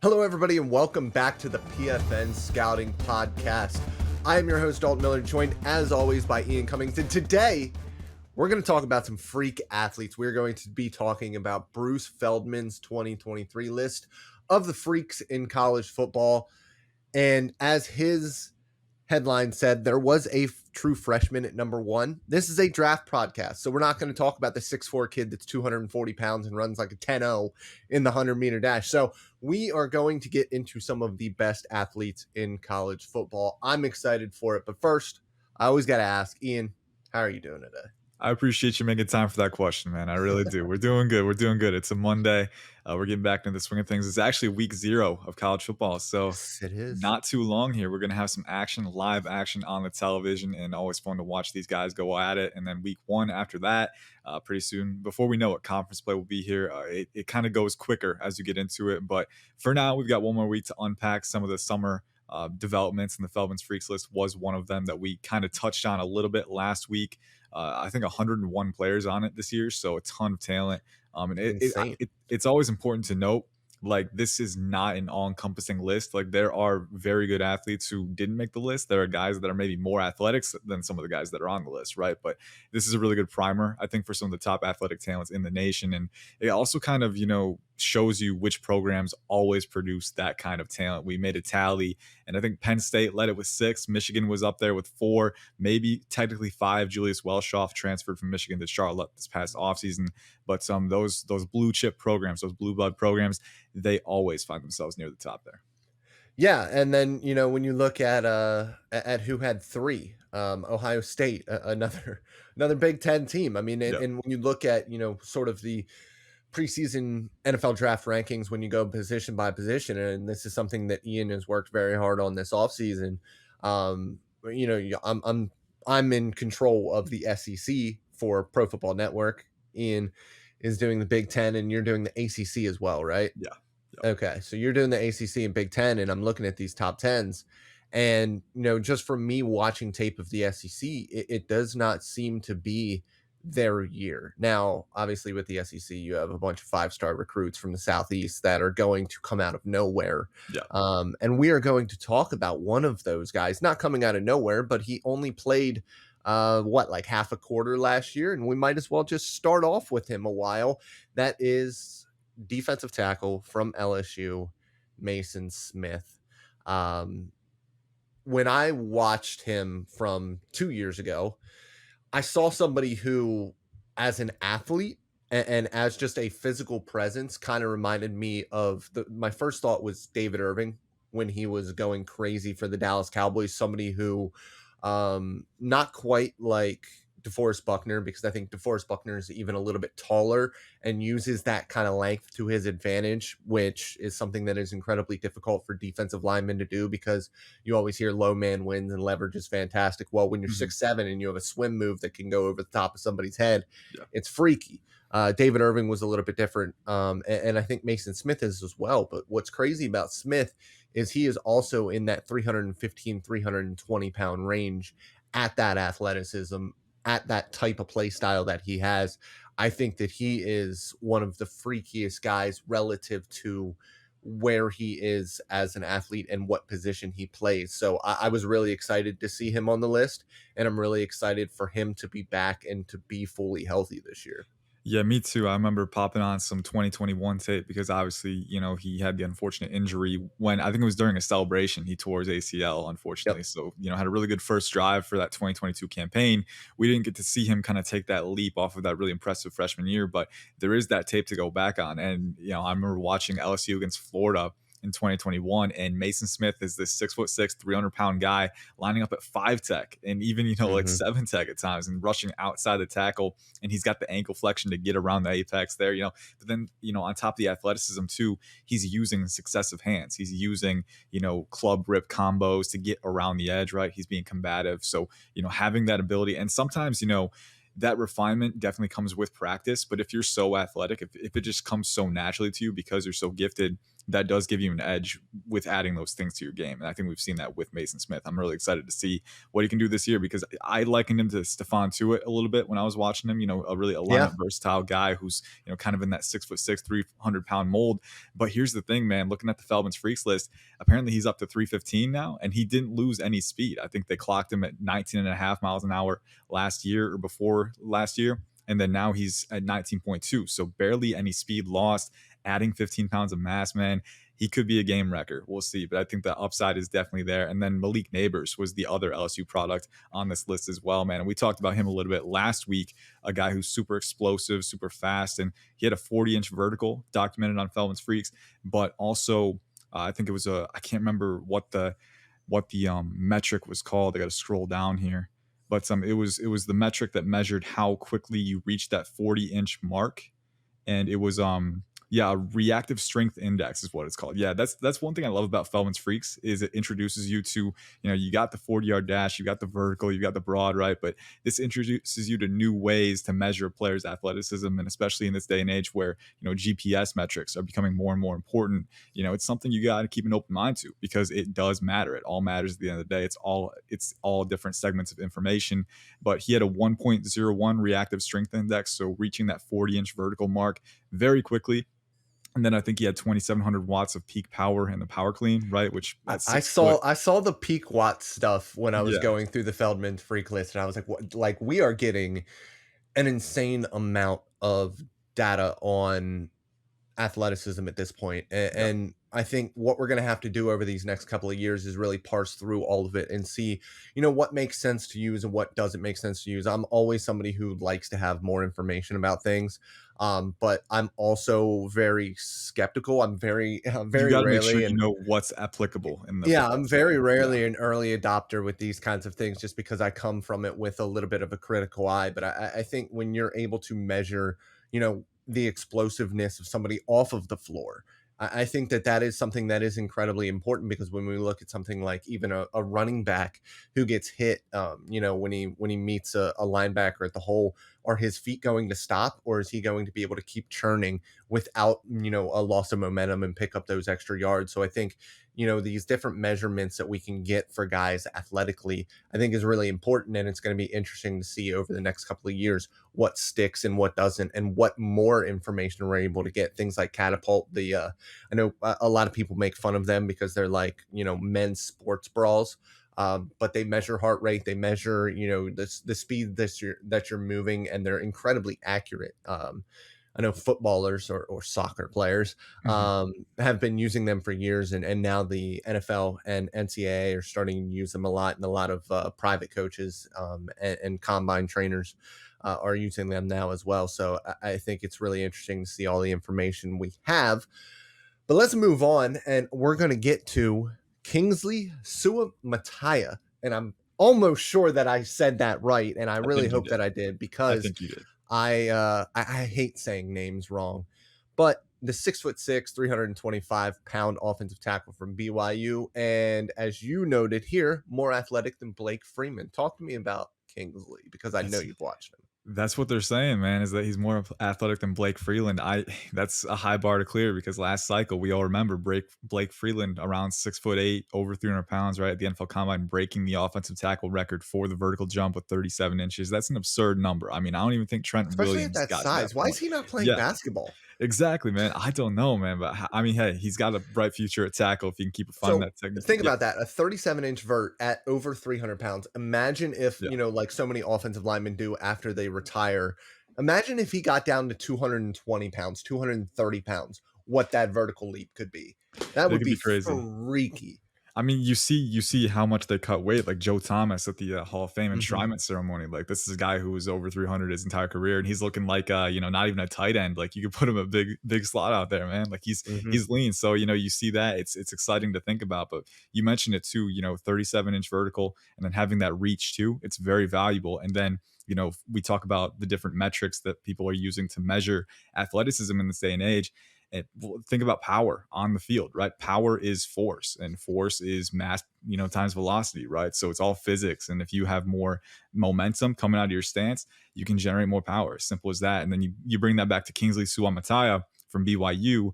Hello, everybody, and welcome back to the PFN Scouting Podcast. I am your host, Dalton Miller, joined as always by Ian Cummings. And today, we're going to talk about some freak athletes. We're going to be talking about Bruce Feldman's 2023 list of the freaks in college football. And as his headline said, there was a true freshman at number one. This is a draft podcast, so we're not going to talk about the 6'4" kid that's 240 pounds and runs like a 10-0 in the 100-meter dash. So we are going to get into some of the best athletes in college football. I'm excited for it, but first, I always got to ask, Ian, how are you doing today? I appreciate you making time for that question, man. I really do. We're doing good. We're doing good. It's a Monday. We're getting back into the swing of things. It's actually week 0 of college football. So Yes, it is. not too long here. We're going to have some action, live action on the television, and always fun to watch these guys go at it. And then week 1 after that, pretty soon, before we know it, conference play will be here. It kind of goes quicker as you get into it. But for now, we've got one more week to unpack some of the summer developments, and the Feldman's Freaks list was one of them that we kind of touched on a little bit last week. I think 101 players on it this year, so a ton of talent. And it's always important to note, like, this is not an all-encompassing list. Like, there are very good athletes who didn't make the list. There are guys that are maybe more athletics than some of the guys that are on the list, right? But this is a really good primer, I think, for some of the top athletic talents in the nation. And it also kind of, shows you which programs always produce that kind of talent. We made a tally, and I think Penn State led it with 6. Michigan was up there with 4, maybe technically 5. Julius Welshoff transferred from Michigan to Charlotte this past offseason. But those blue chip programs, those blue blood programs, they always find themselves near the top there. Yeah, and then when you look at who had 3, Ohio State, another Big Ten team. I mean, and when you look at sort of the preseason NFL draft rankings, when you go position by position, and this is something that Ian has worked very hard on this offseason. I'm in control of the SEC for Pro Football Network. Ian is doing the Big Ten, and you're doing the ACC as well, right? Yeah. Okay, so you're doing the ACC and Big Ten, and I'm looking at these top 10s, and just from me watching tape of the SEC, it does not seem to be their year. Now, obviously, with the SEC, you have a bunch of 5-star recruits from the Southeast that are going to come out of nowhere. Yeah. And we are going to talk about one of those guys, not coming out of nowhere, but he only played like half a quarter last year, and we might as well just start off with him a while. That is defensive tackle from LSU, Maason Smith. When I watched him from 2 years ago, I saw somebody who, as an athlete and as just a physical presence, kind of reminded me of my first thought was David Irving when he was going crazy for the Dallas Cowboys. Somebody who, not quite like DeForest Buckner, because I think DeForest Buckner is even a little bit taller and uses that kind of length to his advantage, which is something that is incredibly difficult for defensive linemen to do, because you always hear low man wins and leverage is fantastic. Well, when you're 6'7" and you have a swim move that can go over the top of somebody's head, it's freaky. David Irving was a little bit different, and I think Maason Smith is as well. But what's crazy about Smith is he is also in that 315, 320 pound range at that athleticism, at that type of play style that he has. I think that he is one of the freakiest guys relative to where he is as an athlete and what position he plays. So I was really excited to see him on the list, and I'm really excited for him to be back and to be fully healthy this year. Yeah, me too. I remember popping on some 2021 tape because obviously, he had the unfortunate injury when I think it was during a celebration. He tore his ACL, unfortunately. Yep. So, had a really good first drive for that 2022 campaign. We didn't get to see him kind of take that leap off of that really impressive freshman year, but there is that tape to go back on. And, I remember watching LSU against Florida in 2021, and Maason Smith is this 6'6", 300-pound guy lining up at 5 tech and even like 7 tech at times and rushing outside the tackle, and he's got the ankle flexion to get around the apex there, but then on top of the athleticism too, he's using successive hands, he's using club rip combos to get around the edge, right? He's being combative, so having that ability, and sometimes that refinement definitely comes with practice. But if you're so athletic, if it just comes so naturally to you because you're so gifted, that does give you an edge with adding those things to your game. And I think we've seen that with Maason Smith. I'm really excited to see what he can do this year because I likened him to Stephon Tuitt a little bit when I was watching him. A really Yeah. alignment versatile guy who's kind of in that 6'6", 300-pound mold. But here's the thing, man. Looking at the Feldman's freaks list, apparently he's up to 315 now, and he didn't lose any speed. I think they clocked him at 19 and a half miles an hour last year or before last year. And then now he's at 19.2. So barely any speed lost, adding 15 pounds of mass, man. He could be a game wrecker. We'll see. But I think the upside is definitely there. And then Malik Neighbors was the other LSU product on this list as well, man. And we talked about him a little bit last week, a guy who's super explosive, super fast. And he had a 40-inch vertical documented on Feldman's Freaks, but also I think it was I can't remember what the metric was called. I got to scroll down here, but it was the metric that measured how quickly you reached that 40-inch mark, and it was yeah, a reactive strength index is what it's called. Yeah, that's one thing I love about Feldman's Freaks is it introduces you to, you got the 40-yard dash, you got the vertical, you got the broad, right? But this introduces you to new ways to measure a player's athleticism, and especially in this day and age where GPS metrics are becoming more and more important. It's something you got to keep an open mind to because it does matter. It all matters at the end of the day. It's all different segments of information. But he had a 1.01 reactive strength index, so reaching that 40-inch vertical mark very quickly. And then I think he had 2,700 watts of peak power in the power clean, right? Which I at I 6 foot, saw the peak watt stuff when I was yeah, going through the Feldman freak list, and I was like, "What? Like, we are getting an insane amount of data on athleticism at this point." yep. And I think what we're going to have to do over these next couple of years is really parse through all of it and see, what makes sense to use and what doesn't make sense to use. I'm always somebody who likes to have more information about things. But I'm also very skeptical. I'm very, You very got to make sure rarely, you and know what's applicable in the yeah, football I'm very setting. Yeah. rarely an early adopter with these kinds of things just because I come from it with a little bit of a critical eye. But I think when you're able to measure, the explosiveness of somebody off of the floor, I think that is something that is incredibly important because when we look at something like even a running back who gets hit, when he meets a linebacker at the hole, are his feet going to stop or is he going to be able to keep churning without, a loss of momentum and pick up those extra yards? So I think these different measurements that we can get for guys athletically, I think is really important. And it's going to be interesting to see over the next couple of years what sticks and what doesn't, and what more information we're able to get. Things like Catapult, I know a lot of people make fun of them because they're like, men's sports bras. But they measure heart rate, they measure, the speed that you're moving, and they're incredibly accurate. I know footballers or soccer players Mhm. have been using them for years, and now the NFL and NCAA are starting to use them a lot, and a lot of private coaches and combine trainers are using them now as well. So I think it's really interesting to see all the information we have. But let's move on, and we're going to get to Kingsley Suamataia, and I'm almost sure that I said that right, and I I really think you hope did. that I did I because think you did. I hate saying names wrong. But the 6'6", 325-pound offensive tackle from BYU, and as you noted here, more athletic than Blake Freeman. Talk to me about Kingsley because I know That's you've watched him. That's what they're saying, man, is that he's more athletic than Blake Freeland. That's a high bar to clear because last cycle we all remember Blake Freeland around 6'8", over 300 pounds, right at the NFL Combine, breaking the offensive tackle record for the vertical jump with 37 inches. That's an absurd number. I mean, I don't even think Trent Especially at Williams that got to that size. Why is point. he not playing Yeah, basketball? exactly, man. I don't know, man, but I mean, hey, he's got a bright future at tackle if he can keep finding So that technique. think Yeah, about that, a 37-inch vert at over 300 pounds. Imagine if, yeah. like so many offensive linemen do after they retire. Imagine if he got down to 220 pounds, 230 pounds, what that vertical leap could be. That It would could be be crazy. freaky. I mean, you see how much they cut weight, like Joe Thomas at the Hall of Fame Mhm. enshrinement ceremony. Like this is a guy who was over 300 his entire career, and he's looking like not even a tight end. Like you could put him a big slot out there, man. Like he's Mhm. he's lean. So you see that it's exciting to think about. But you mentioned it too. 37-inch vertical, and then having that reach too. It's very valuable. And then we talk about the different metrics that people are using to measure athleticism in this day and age. And think about power on the field, right? Power is force, and force is mass, times velocity, right? So it's all physics. And if you have more momentum coming out of your stance, you can generate more power. Simple as that. And then you bring that back to Kingsley Suamataia from BYU.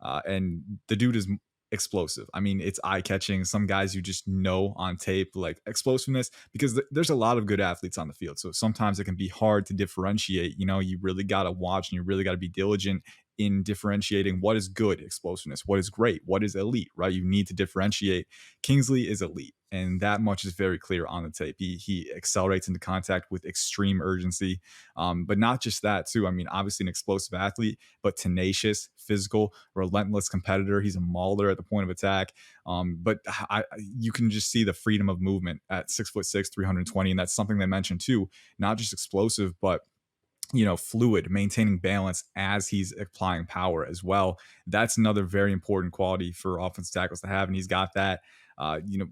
And the dude is explosive. I mean, it's eye catching. Some guys you just know on tape, like explosiveness, because there's a lot of good athletes on the field. So sometimes it can be hard to differentiate. You know, you really got to watch and you really got to be diligent in differentiating what is good explosiveness, what is great, what is elite, right? You need to differentiate. Kingsley is elite, and that much is very clear on the tape. He accelerates into contact with extreme urgency, but not just that too. I mean, obviously an explosive athlete, but tenacious, physical, relentless competitor. He's a mauler at the point of attack. But you can just see the freedom of movement at 6'6", 320, and that's something they mentioned too. Not just explosive, but fluid, maintaining balance as he's applying power as well. That's another very important quality for offensive tackles to have, and he's got that.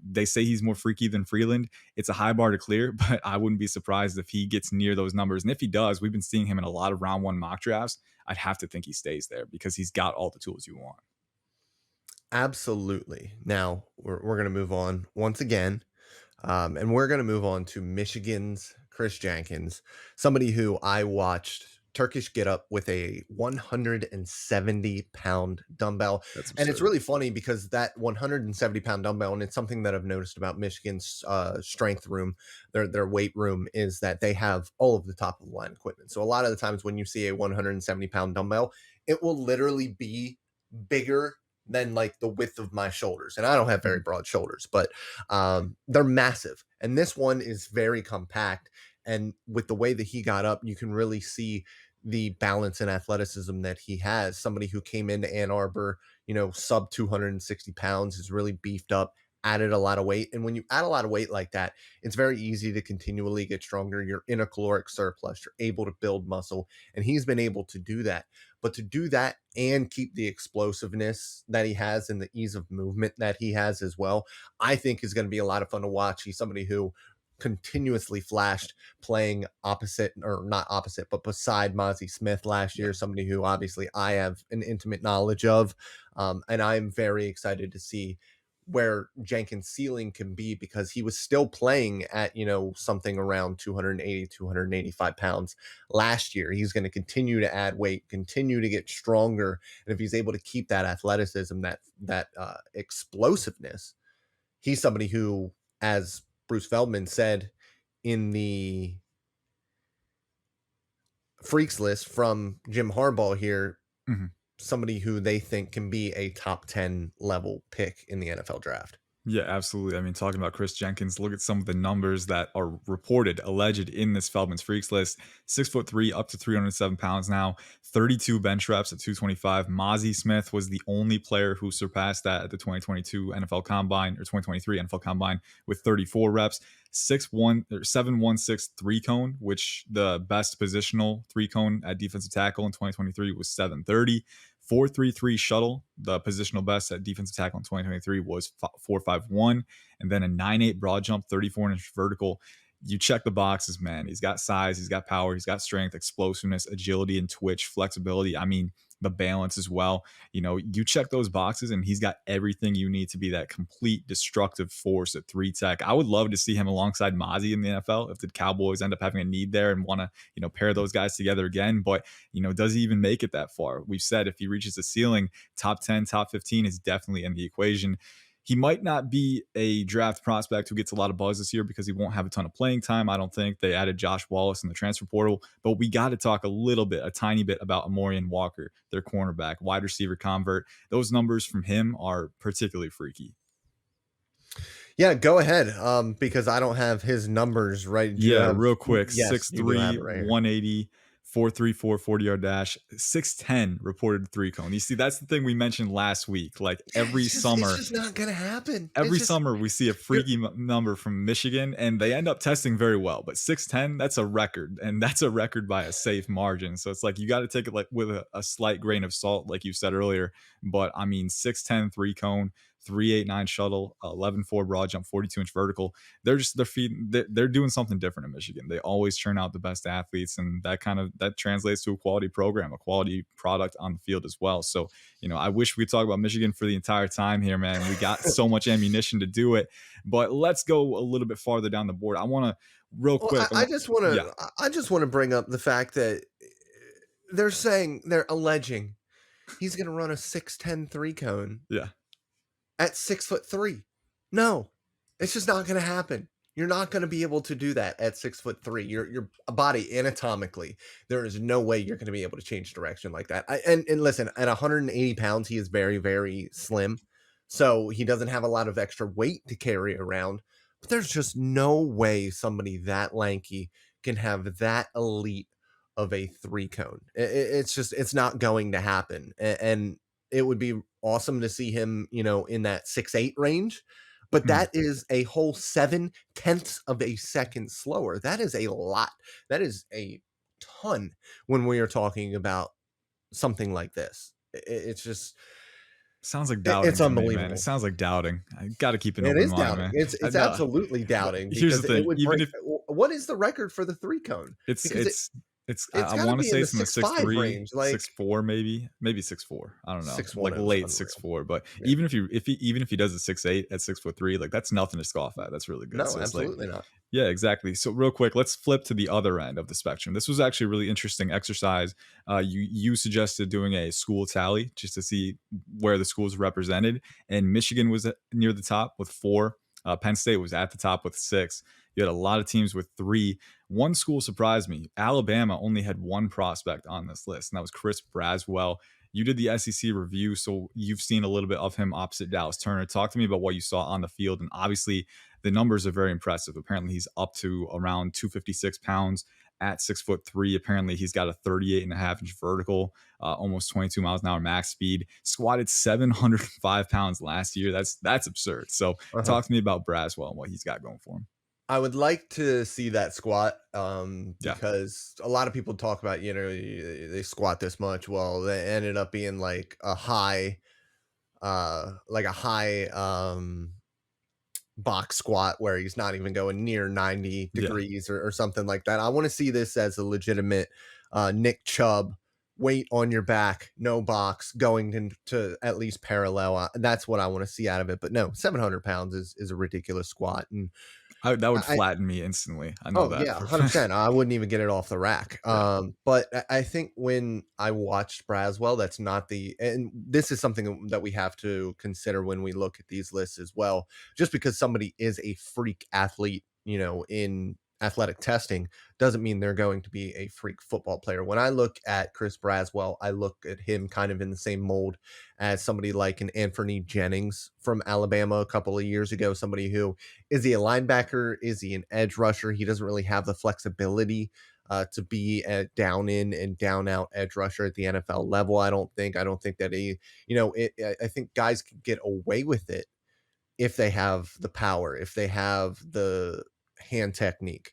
They say he's more freaky than Freeland. It's a high bar to clear, but I wouldn't be surprised if he gets near those numbers. And if he does, we've been seeing him in a lot of round one mock drafts. I'd have to think he stays there because he's got all the tools you want. Absolutely. Now we're going to move on once again. And we're going to move on to Michigan's Kris Jenkins, somebody who I watched Turkish get up with a 170-pound dumbbell. That's And it's absurd. really funny because that 170-pound dumbbell, and it's something that I've noticed about Michigan's strength room, their weight room, is that they have all of the top of the line equipment. So a lot of the times when you see a 170-pound dumbbell, it will literally be bigger than like the width of my shoulders. And I don't have very Mhm. broad shoulders, but they're massive. And this one is very compact. And with the way that he got up, you can really see the balance and athleticism that he has. Somebody who came into Ann Arbor, sub 260 pounds, is really beefed up, added a lot of weight. And when you add a lot of weight like that, it's very easy to continually get stronger. You're in a caloric surplus, you're able to build muscle. And he's been able to do that. But to do that and keep the explosiveness that he has and the ease of movement that he has as well, I think is going to be a lot of fun to watch. He's somebody who continuously flashed playing opposite, or not opposite, but beside Mozzie Smith last Yeah. year, somebody who obviously I have an intimate knowledge of. And I'm very excited to see where Jenkins' ceiling can be, because he was still playing at, something around 280, 285 pounds last year. He's going to continue to add weight, continue to get stronger. And if he's able to keep that athleticism, that explosiveness, he's somebody who, as Bruce Feldman said in the freaks list from Jim Harbaugh here, Mhm. somebody who they think can be a top 10 level pick in the NFL draft. Yeah, absolutely. I mean, talking about Kris Jenkins, look at some of the numbers that are reported, alleged in this Feldman's Freaks list. 6'3", up to 307 pounds now, 32 bench reps at 225. Mozzie Smith was the only player who surpassed that at the 2022 NFL Combine, or 2023 NFL Combine, with 34 reps. 6'1" or 7'16" three cone, which the best positional three cone at defensive tackle in 2023 was 730. 4.33 shuttle. The positional best at defensive tackle in 2023 was 4.51, and then a 9.8 broad jump, 34-inch vertical. You check the boxes, man. He's got size, he's got power, he's got strength, explosiveness, agility, and twitch, flexibility. I mean, the balance as well. You check those boxes, and he's got everything you need to be that complete destructive force at three tech. I would love to see him alongside Mozzie in the NFL if the Cowboys end up having a need there and want to, pair those guys together again. But does he even make it that far? We've said if he reaches the ceiling, top 10, top 15 is definitely in the equation. He might not be a draft prospect who gets a lot of buzz this year because he won't have a ton of playing time. I don't think they added Josh Wallace in the transfer portal, but we got to talk a tiny bit about Amorian Walker, their cornerback, wide receiver convert. Those numbers from him are particularly freaky. Yeah, go ahead. Because I don't have his numbers right. Do you Yeah, have? real quick, Yes, you do have 6'3", it right here. 180, 4.34 40-yard dash, 6'10 reported three cone. You see, that's the thing we mentioned last week. Like It's just not gonna happen. It's every just summer we see a you're freaky number from Michigan, and they end up testing very well. But 6'10, that's a record, and that's a record by a safe margin. So it's like you got to take it like with a slight grain of salt, like you said earlier. But I mean, 6'10 three cone, 3.89 shuttle, 11.4 broad jump, 42-inch vertical. They're feeding. They're doing something different in Michigan. They always churn out the best athletes, and that translates to a quality program, a quality product on the field as well. So I wish we could talk about Michigan for the entire time here, man. We got so much ammunition to do it, but let's go a little bit farther down the board. I want to real well, quick. I just want Yeah. to I just want to bring up the fact that they're alleging he's going to run a 6'10" three cone Yeah. at 6'3". No, it's just not going to happen. You're not going to be able to do that at 6'3". Your body anatomically, there is no way you're going to be able to change direction like that. And listen, at 180 pounds, he is very, very slim. So he doesn't have a lot of extra weight to carry around. But there's just no way somebody that lanky can have that elite of a three cone. It's just, it's not going to happen. And it would be awesome to see him, in that 6'8" range. But Mhm. that is a whole 7/10 of a second slower. That is a lot. That is a ton when we are talking about something like this. It's just, Sounds like it's doubting to me, man. It unbelievable. sounds like doubting. I gotta keep an It open is mind, doubting. man. It's No, absolutely but doubting here's the because it thing, would even break. if What is the record for the three cone? it's Because I it's got to wanna be say in the it's in the 6'5" 6'3", range, like 6'4", maybe 6'4". I don't know, 6'1" like is late unreal. 6'4", but Yeah. even if he does a 6'8" at 6'3", like, that's nothing to scoff at, that's really good, No, so it's like absolutely not. yeah, exactly. So real quick, let's flip to the other end of the spectrum. This was actually a really interesting exercise. You suggested doing a school tally just to see where the schools represented, and Michigan was near the top with 4. Penn State was at the top with 6. You had a lot of teams with 3. One school surprised me. Alabama only had one prospect on this list, and that was Kris Braswell. You did the SEC review, so you've seen a little bit of him opposite Dallas Turner. Talk to me about what you saw on the field, and obviously the numbers are very impressive. Apparently, he's up to around 256 pounds at 6'3". Apparently, he's got a 38.5-inch vertical, almost 22 miles an hour max speed. Squatted 705 pounds last year. That's absurd. So, Uh-huh. talk to me about Braswell and what he's got going for him. I would like to see that squat, Yeah, because a lot of people talk about, they squat this much. Well, they ended up being like a high box squat where he's not even going near 90 yeah, degrees or something like that. I want to see this as a legitimate Nick Chubb weight on your back, no box, going into at least parallel. That's what I want to see out of it. But no, 700 pounds is a ridiculous squat. And that would I, flatten me instantly. I know Oh, that yeah, for a fact. 100%. I wouldn't even get it off the rack. Yeah, But I think when I watched Braswell, that's not and this is something that we have to consider when we look at these lists as well. Just because somebody is a freak athlete, in athletic testing doesn't mean they're going to be a freak football player. When I look at Chris Braswell, I look at him kind of in the same mold as somebody like an Anthony Jennings from Alabama a couple of years ago, somebody who is he a linebacker? Is he an edge rusher? He doesn't really have the flexibility to be a down in and down out edge rusher at the NFL level. I don't think. I don't think that I think guys can get away with it if they have the power, if they have the hand technique.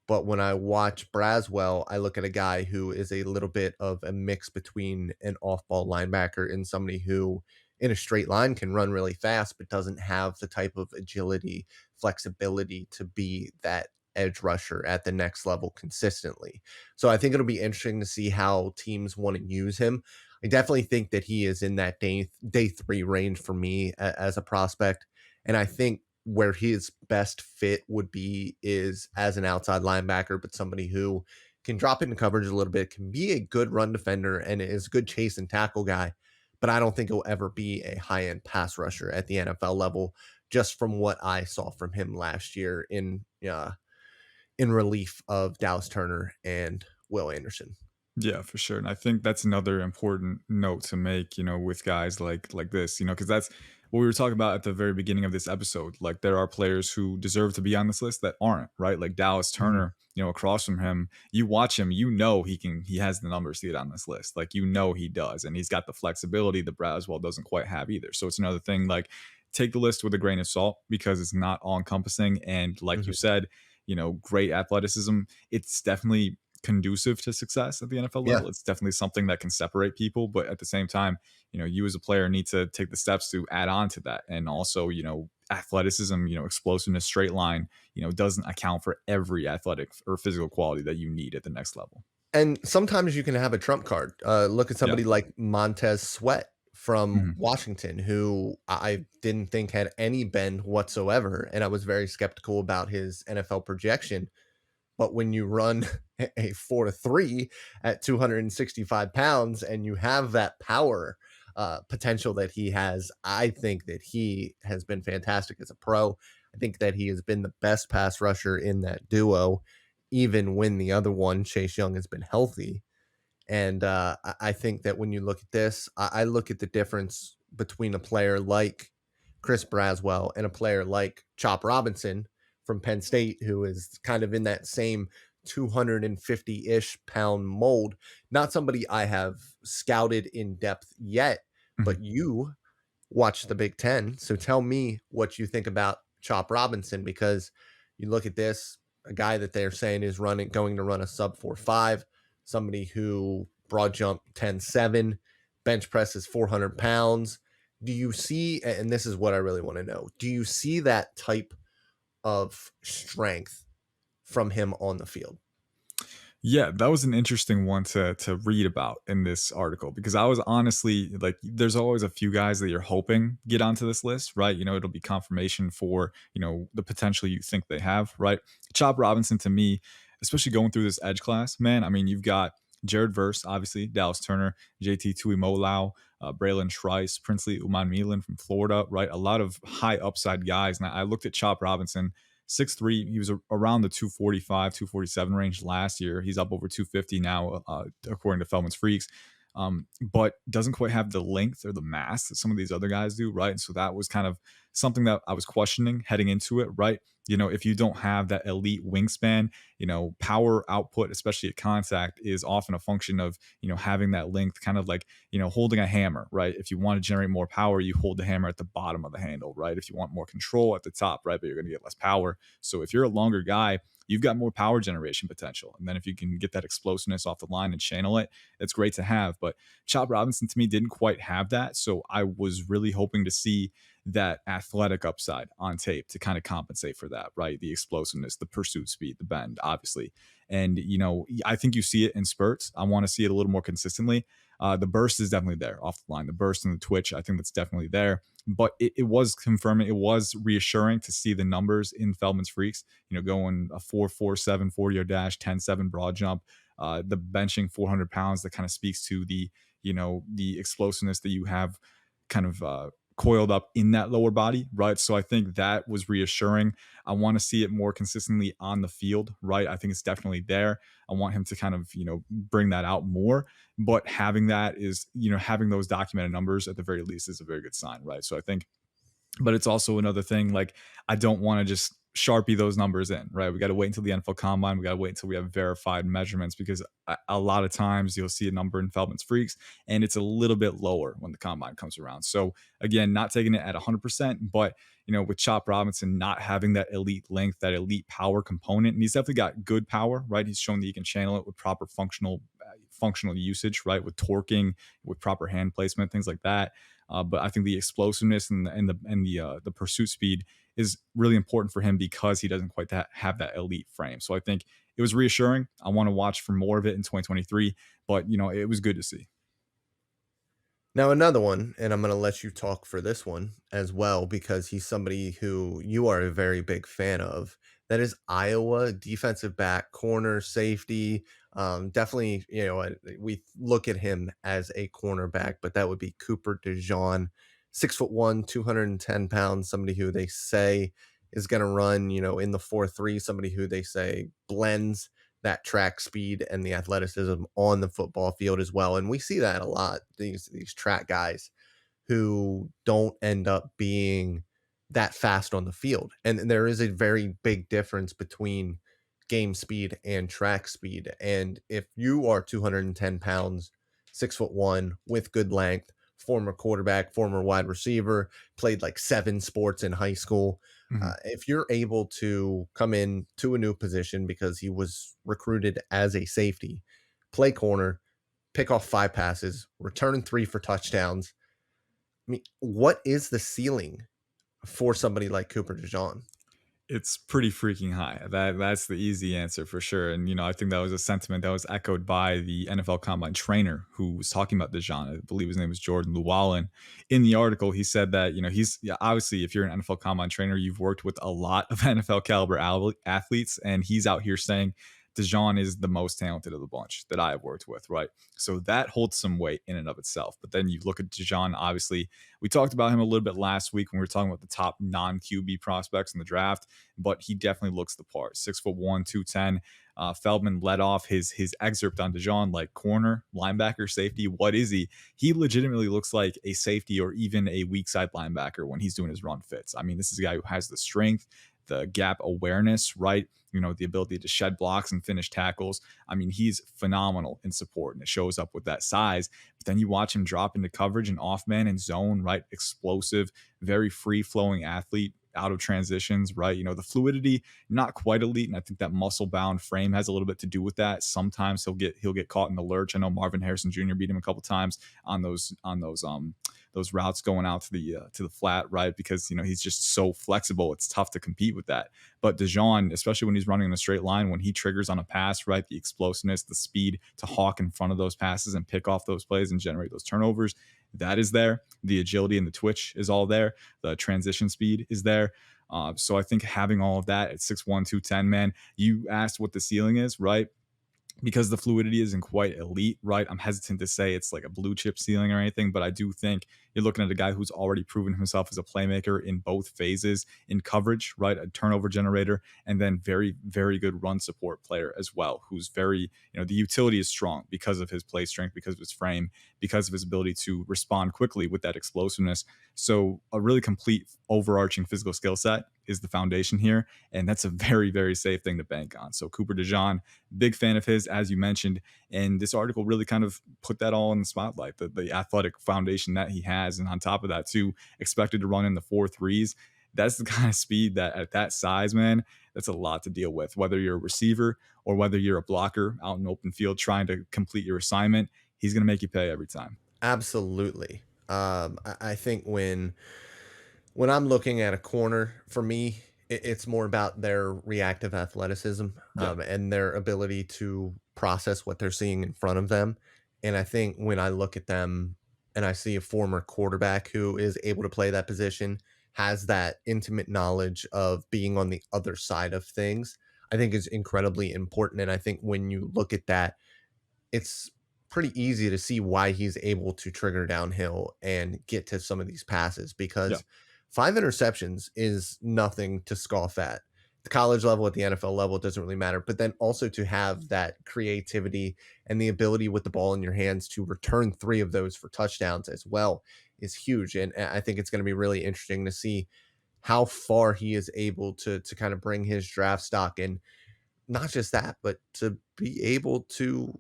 But when I watch Braswell, I look at a guy who is a little bit of a mix between an off ball linebacker and somebody who, in a straight line, can run really fast, but doesn't have the type of agility, flexibility to be that edge rusher at the next level consistently. So I think it'll be interesting to see how teams want to use him. I definitely think that he is in that day 3 range for me as a prospect. And I think where his best fit would be is as an outside linebacker, but somebody who can drop into coverage a little bit, can be a good run defender, and is a good chase and tackle guy. But I don't think he'll ever be a high end pass rusher at the NFL level, just from what I saw from him last year in relief of Dallas Turner and Will Anderson. yeah, for sure. And I think that's another important note to make, with guys like this, because that's what we were talking about at the very beginning of this episode. Like there are players who deserve to be on this list that aren't, right? Like Dallas Mhm. Turner, across from him, you watch him, he has the numbers to get on this list. Like he does, and he's got the flexibility that Braswell doesn't quite have either. So it's another thing. Like take the list with a grain of salt because it's not all encompassing. And like you Mhm. said, great athleticism. It's definitely conducive to success at the NFL Yeah. level. It's definitely something that can separate people, but at the same time, you as a player need to take the steps to add on to that. And also, athleticism, explosiveness, straight line, doesn't account for every athletic or physical quality that you need at the next level. And sometimes you can have a trump card. Look at Yeah. somebody like Montez Sweat from Mhm. Washington, who I didn't think had any bend whatsoever, and I was very skeptical about his NFL projection. But when you run a 4.3 at 265 pounds and you have that power potential that he has, I think that he has been fantastic as a pro. I think that he has been the best pass rusher in that duo, even when the other one, Chase Young, has been healthy. And I think that when you look at this, I look at the difference between a player like Chris Braswell and a player like Chop Robinson from Penn State, who is kind of in that same 250-ish pound mold. Not somebody I have scouted in depth yet, Mhm. but you watch the Big Ten. So tell me what you think about Chop Robinson, because you look at this, a guy that they're saying is going to run a sub 4.5, somebody who broad jump 10.7, bench presses 400 pounds. Do you see, and this is what I really want to know, do you see that type of strength from him on the field? Yeah, that was an interesting one to read about in this article because I was honestly like, there's always a few guys that you're hoping get onto this list, right? You know, it'll be confirmation for the potential you think they have, right? Chop Robinson to me, especially going through this edge class, man. I mean, you've got Jared Verse, obviously, Dallas Turner, JT Tuimoloau, Braylon Trice, Princely Uman Milan from Florida, right? A lot of high upside guys. And I looked at Chop Robinson 6'3". He was around the 245, 247 range last year. He's up over 250 now, according to Feldman's Freaks. But doesn't quite have the length or the mass that some of these other guys do, right? And so that was kind of something that I was questioning heading into it, right? If you don't have that elite wingspan, power output, especially at contact, is often a function of, having that length, kind of like, holding a hammer, right? If you want to generate more power, you hold the hammer at the bottom of the handle, right? If you want more control at the top, right? But you're going to get less power. So if you're a longer guy, you've got more power generation potential. And then if you can get that explosiveness off the line and channel it, it's great to have. But Chop Robinson to me didn't quite have that. So I was really hoping to see that athletic upside on tape to kind of compensate for that, right? The explosiveness, the pursuit speed, the bend, obviously. And, I think you see it in spurts. I want to see it a little more consistently. The burst is definitely there off the line. The burst and the twitch, I think that's definitely there. But it was confirming, it was reassuring to see the numbers in Feldman's Freaks, going a 4.47 40-yard dash, 10.7 broad jump, the benching 400 pounds that kind of speaks to the explosiveness that you have kind of coiled up in that lower body, right? So I think that was reassuring. I want to see it more consistently on the field, right? I think it's definitely there. I want him to kind of, bring that out more. But having that is, having those documented numbers at the very least is a very good sign, right? So I think, but it's also another thing, like, I don't want to just Sharpie those numbers in, right? We got to wait until the NFL Combine. We got to wait until we have verified measurements because a lot of times you'll see a number in Feldman's Freaks and it's a little bit lower when the Combine comes around. So again, not taking it at 100%, but with Chop Robinson not having that elite length, that elite power component, and he's definitely got good power, right? He's shown that he can channel it with proper functional usage, right? With torquing, with proper hand placement, things like that. But I think the explosiveness and the pursuit speed is really important for him because he doesn't quite have that elite frame. So I think it was reassuring. I want to watch for more of it in 2023, but it was good to see. Now, another one, and I'm going to let you talk for this one as well, because he's somebody who you are a very big fan of. That is Iowa defensive back, corner, safety. Definitely, we look at him as a cornerback, but that would be Cooper DeJean, 6'1", 210 pounds, somebody who they say is going to run, in the 4.3, somebody who they say blends that track speed and the athleticism on the football field as well. And we see that a lot. These track guys who don't end up being that fast on the field. And there is a very big difference between game speed and track speed. And if you are 210 pounds, 6'1", with good length, former quarterback, former wide receiver, played like 7 sports in high school, Mhm. if you're able to come in to a new position because he was recruited as a safety, play corner, pick off 5 passes, return 3 for touchdowns. I mean, what is the ceiling for somebody like Cooper DeJean? It's pretty freaking high. That's the easy answer for sure. And I think that was a sentiment that was echoed by the NFL Combine trainer who was talking about Dejan. I believe his name was Jordan Llewellyn. In the article, he said that he's, yeah, obviously if you're an NFL Combine trainer, you've worked with a lot of NFL caliber athletes, and he's out here saying Dejan is the most talented of the bunch that I have worked with, right? So that holds some weight in and of itself. But then you look at Dejan, obviously, we talked about him a little bit last week when we were talking about the top non QB prospects in the draft, but he definitely looks the part. 6'1", 210. Feldman led off his excerpt on Dejan like corner, linebacker, safety. What is he? He legitimately looks like a safety or even a weak side linebacker when he's doing his run fits. I mean, this is a guy who has the strength, the gap awareness, right? The ability to shed blocks and finish tackles. I mean, he's phenomenal in support, and it shows up with that size. But then you watch him drop into coverage and off man and zone, right? Explosive, very free flowing athlete out of transitions, right? The fluidity, not quite elite. And I think that muscle bound frame has a little bit to do with that. Sometimes he'll get caught in the lurch. I know Marvin Harrison Jr. beat him a couple times on those routes going out to the flat, right? Because he's just so flexible. It's tough to compete with that. But Dejan, especially when he's running in a straight line, when he triggers on a pass, right, the explosiveness, the speed to hawk in front of those passes and pick off those plays and generate those turnovers, that is there. The agility and the twitch is all there. The transition speed is there. So I think having all of that at 6'1", 210, man, you asked what the ceiling is, right? Because the fluidity isn't quite elite, right? I'm hesitant to say it's like a blue chip ceiling or anything, but I do think you're looking at a guy who's already proven himself as a playmaker in both phases, in coverage, right? A turnover generator, and then very, very good run support player as well, who's very, the utility is strong because of his play strength, because of his frame, because of his ability to respond quickly with that explosiveness. So a really complete overarching physical skill set is the foundation here. And that's a very, very safe thing to bank on. So Cooper DeJean, big fan of his, as you mentioned. And this article really kind of put that all in the spotlight, the athletic foundation that he has. And on top of that, too, expected to run in the 4.3s. That's the kind of speed that at that size, man, that's a lot to deal with. Whether you're a receiver or whether you're a blocker out in open field trying to complete your assignment, he's going to make you pay every time. Absolutely. I think when I'm looking at a corner, for me, it's more about their reactive athleticism, Yeah. and their ability to process what they're seeing in front of them. And I think when I look at them and I see a former quarterback who is able to play that position, has that intimate knowledge of being on the other side of things, I think is incredibly important. And I think when you look at that, it's pretty easy to see why he's able to trigger downhill and get to some of these passes, Yeah. because 5 interceptions is nothing to scoff at. The college level, at the NFL level, it doesn't really matter. But then also to have that creativity and the ability with the ball in your hands to return 3 of those for touchdowns as well is huge. And I think it's going to be really interesting to see how far he is able to kind of bring his draft stock, and not just that, but to be able to,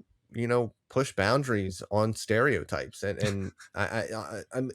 push boundaries on stereotypes. And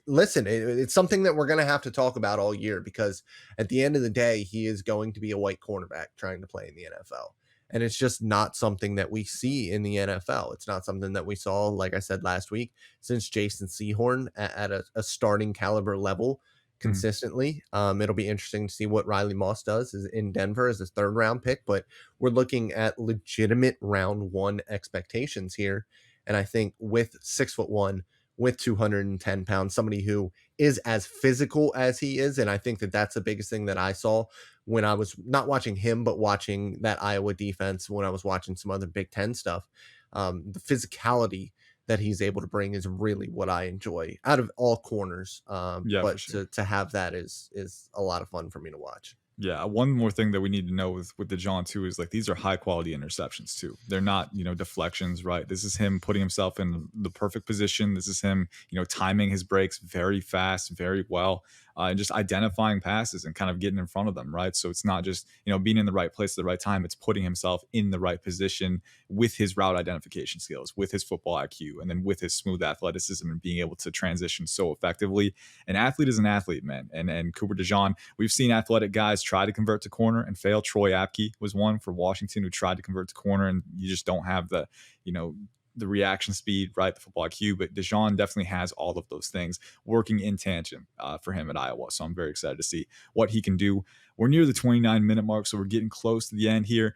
listen, it's something that we're going to have to talk about all year, because at the end of the day, he is going to be a white cornerback trying to play in the NFL. And it's just not something that we see in the NFL. It's not something that we saw, like I said last week, since Jason Sehorn at a starting caliber level Mhm. consistently. It'll be interesting to see what Riley Moss does in Denver as his 3rd round pick, but we're looking at legitimate round 1 expectations here. And I think with 6'1", with 210 pounds, somebody who is as physical as he is. And I think that that's the biggest thing that I saw when I was not watching him, but watching that Iowa defense, when I was watching some other Big Ten stuff. The physicality that he's able to bring is really what I enjoy out of all corners. Yeah, for But sure. to have that is a lot of fun for me to watch. Yeah, one more thing that we need to know with the John too is like these are high quality interceptions too. They're not deflections, right? This is him putting himself in the perfect position. This is him timing his breaks very fast, very well, and just identifying passes and kind of getting in front of them, right? So it's not just being in the right place at the right time. It's putting himself in the right position with his route identification skills, with his football IQ, and then with his smooth athleticism and being able to transition so effectively. An athlete is an athlete, man. And Cooper DeJean, we've seen athletic guys try to convert to corner and fail. Troy Apke was one for Washington who tried to convert to corner, and you just don't have the, you know, the reaction speed, right, the football IQ, but Deshaun definitely has all of those things working in tangent for him at Iowa. So I'm very excited to see what he can do. We're near the 29-minute mark, so we're getting close to the end here.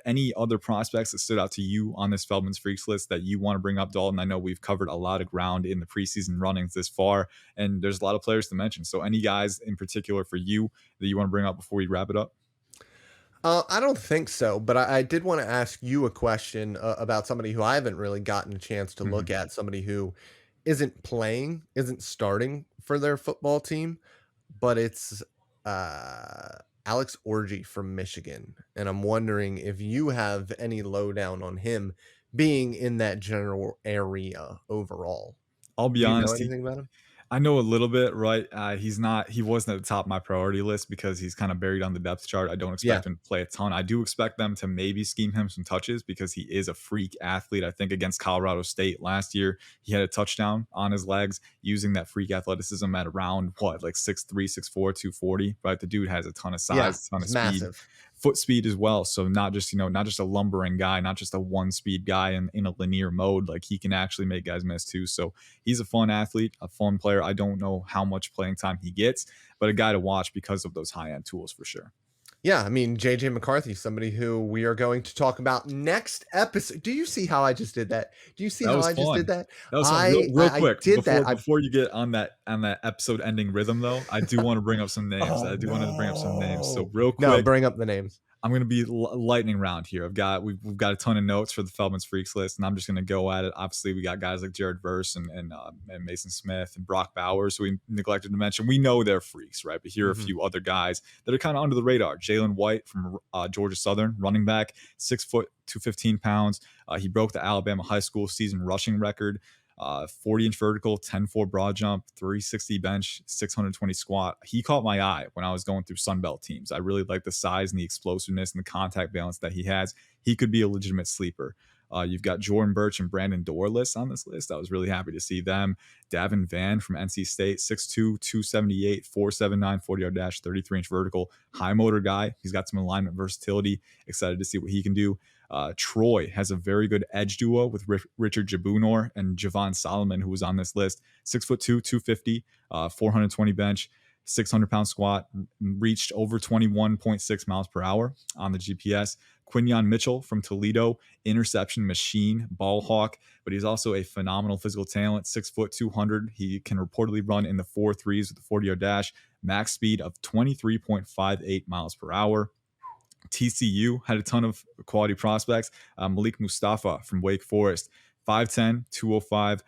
Any other prospects that stood out to you on this Feldman's Freaks list that you want to bring up, Dalton? I know we've covered a lot of ground in the preseason runnings this far, and there's a lot of players to mention. So any guys in particular for you that you want to bring up before we wrap it up? I don't think so, but I did want to ask you a question about somebody who I haven't really gotten a chance to look Mhm. at, somebody who isn't playing, isn't starting for their football team, but it's Alex Orgy from Michigan. And I'm wondering if you have any lowdown on him being in that general area overall. I'll be Do you know honest, anything about him? I know a little bit, right? He wasn't at the top of my priority list because he's kind of buried on the depth chart. I don't Yeah. expect him to play a ton. I do expect them to maybe scheme him some touches because he is a freak athlete. I think against Colorado State last year, he had a touchdown on his legs using that freak athleticism at around what, like 6'3", 6'4", 240, right? The dude has a ton of Yeah. size, a ton of He's speed, massive. foot speed as well. So not just, not just a lumbering guy, not just a one speed guy in a linear mode. Like he can actually make guys miss too. So he's a fun athlete, a fun player. I don't know how much playing time he gets, but a guy to watch because of those high end tools for sure. Yeah, I mean, JJ McCarthy, somebody who we are going to talk about next episode. Do you see how I just did that? Do you see That how was I just did fun. that? That was fun. Real, I real I, I quick did that. before I before you get on that episode ending rhythm though, I do want to bring up some names. Oh I do want to bring up some names. So no. real No, quick, bring up the names. I'm gonna be lightning round here. We've got a ton of notes for the Feldman's Freaks list, and I'm just gonna go at it. Obviously, we got guys like Jared Verse and Maason Smith and Brock Bowers, who we neglected to mention. We know they're freaks, right? But here are a Mhm. few other guys that are kind of under the radar. Jalen White from Georgia Southern, running back, 6 foot, 215 pounds. He broke the Alabama high school season rushing record. 40-inch vertical, 10-4 broad jump, 360 bench, 620 squat. He caught my eye when I was going through Sunbelt teams. I really like the size and the explosiveness and the contact balance that he has. He could be a legitimate sleeper. You've got Jordan Birch and Brandon Dorless on this list. I was really happy to see them. Davin Van from NC State, 6'2", 278, 479, 40-yard dash, 33-inch vertical, high motor guy. He's got some alignment versatility. Excited to see what he can do. Troy has a very good edge duo with Richard Jabunor and Javon Solomon, who was on this list. 6'2", 250, 420 bench, 600-pound squat, reached over 21.6 miles per hour on the GPS. Quinyon Mitchell from Toledo, interception machine, ball hawk, but he's also a phenomenal physical talent. 6', 200. He can reportedly run in the 4.3s with a 40-yard dash, max speed of 23.58 miles per hour. TCU had a ton of quality prospects. Malik Mustafa from Wake Forest, 5'10, 205,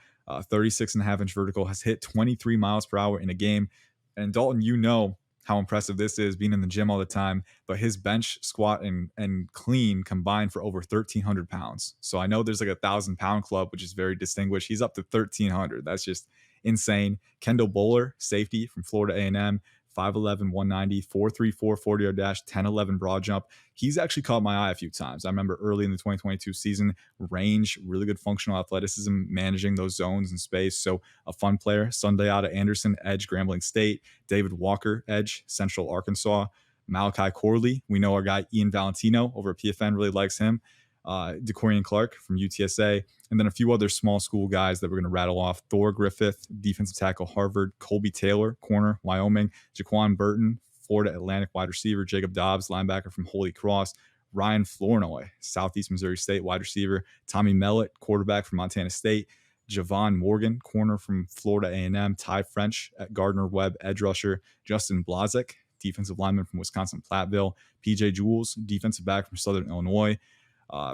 36 and a half inch vertical, has hit 23 miles per hour in a game. And Dalton, you know how impressive this is being in the gym all the time, but his bench, squat, and clean combined for over 1,300 pounds. So I know there's like 1,000-pound club, which is very distinguished. He's up to 1,300. That's just insane. Kendall Bowler, safety from Florida A&M, 5'11", 190, 4.34 40-yard dash, 10.11 broad jump. He's actually caught my eye a few times. I remember early in the 2022 season, range, really good functional athleticism, managing those zones in space. So a fun player. Sunday out of Anderson, edge, Grambling State. David Walker, edge, Central Arkansas. Malachi Corley, we know our guy Ian Valentino over at PFN really likes him. DeCorian Clark from UTSA, and then a few other small school guys that we're going to rattle off. Thor Griffith, defensive tackle, Harvard. Colby Taylor, corner, Wyoming. Jaquan Burton, Florida Atlantic wide receiver. Jacob Dobbs, linebacker from Holy Cross. Ryan Flournoy, Southeast Missouri State wide receiver. Tommy Mellett, quarterback from Montana State. Javon Morgan, corner from Florida A&M. Ty French at Gardner Webb, edge rusher. Justin Blazek, defensive lineman from Wisconsin Platteville. PJ Jules, defensive back from Southern Illinois.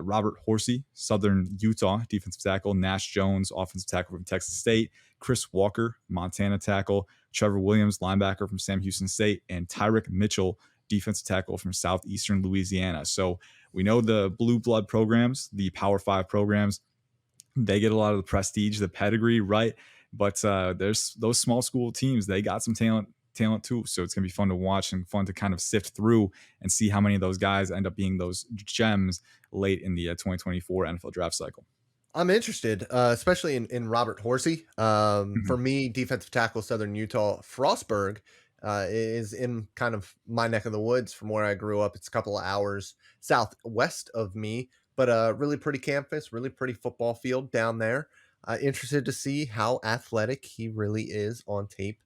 Robert Horsey, Southern Utah, defensive tackle. Nash Jones, offensive tackle from Texas State. Chris Walker, Montana tackle. Trevor Williams, linebacker from Sam Houston State. And Tyrick Mitchell, defensive tackle from Southeastern Louisiana. So we know the blue blood programs, the Power 5 programs, they get a lot of the prestige, the pedigree, right? But there's those small school teams, they got some talent too. So it's going to be fun to watch and fun to kind of sift through and see how many of those guys end up being those gems late in the 2024 NFL draft cycle. I'm interested, especially in Robert Horsey. For Mhm. me, defensive tackle, Southern Utah, Frostburg is in kind of my neck of the woods from where I grew up. It's a couple of hours southwest of me, but really pretty campus, really pretty football field down there. Interested to see how athletic he really is on tape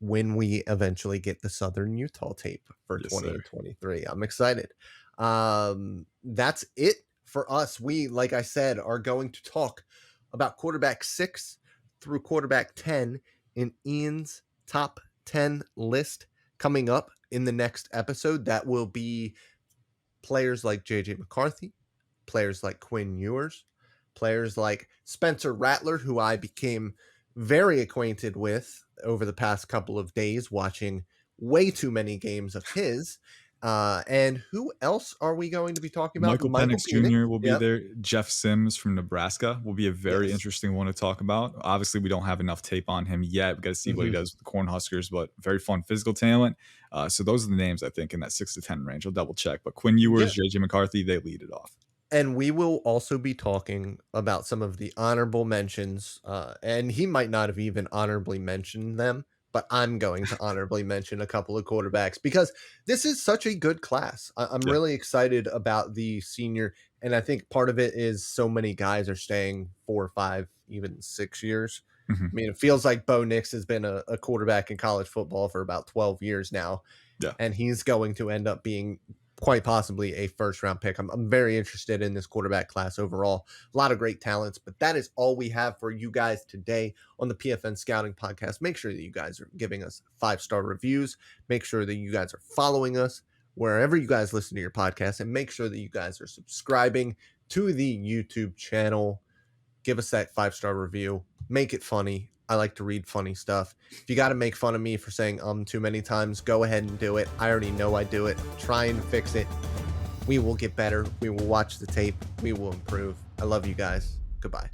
when we eventually get the Southern Utah tape for Yes, sir. 2023. I'm excited. That's it for us. We, like I said, are going to talk about quarterback 6 through quarterback 10 in Ian's top 10 list coming up in the next episode. That will be players like JJ McCarthy, players like Quinn Ewers, players like Spencer Rattler, who I became very acquainted with over the past couple of days, watching way too many games of his. And who else are we going to be talking about? Michael Michael Penix Penix. Jr. will be Yep. there. Jeff Sims from Nebraska will be a very Yes. interesting one to talk about. Obviously, we don't have enough tape on him yet. We got to see what he Mhm. does with the Cornhuskers, but very fun physical talent. So those are the names I think in that 6 to 10 range. I'll double check. But Quinn Yeah. Ewers, JJ McCarthy, they lead it off. And we will also be talking about some of the honorable mentions, and he might not have even honorably mentioned them, but I'm going to honorably mention a couple of quarterbacks because this is such a good class. I'm Yeah. really excited about the senior, and I think part of it is so many guys are staying 4 or 5, even 6 years. I Mhm. mean, it feels like Bo Nix has been a quarterback in college football for about 12 years now, Yeah. and he's going to end up being quite possibly a first round pick. I'm very interested in this quarterback class overall. A lot of great talents, but that is all we have for you guys today on the PFN Scouting Podcast. Make sure that you guys are giving us 5-star reviews. Make sure that you guys are following us wherever you guys listen to your podcast, and make sure that you guys are subscribing to the YouTube channel. Give us that 5-star review. Make it funny. I like to read funny stuff. If you got to make fun of me for saying too many times, go ahead and do it. I already know I do it. Try and fix it. We will get better. We will watch the tape. We will improve. I love you guys. Goodbye.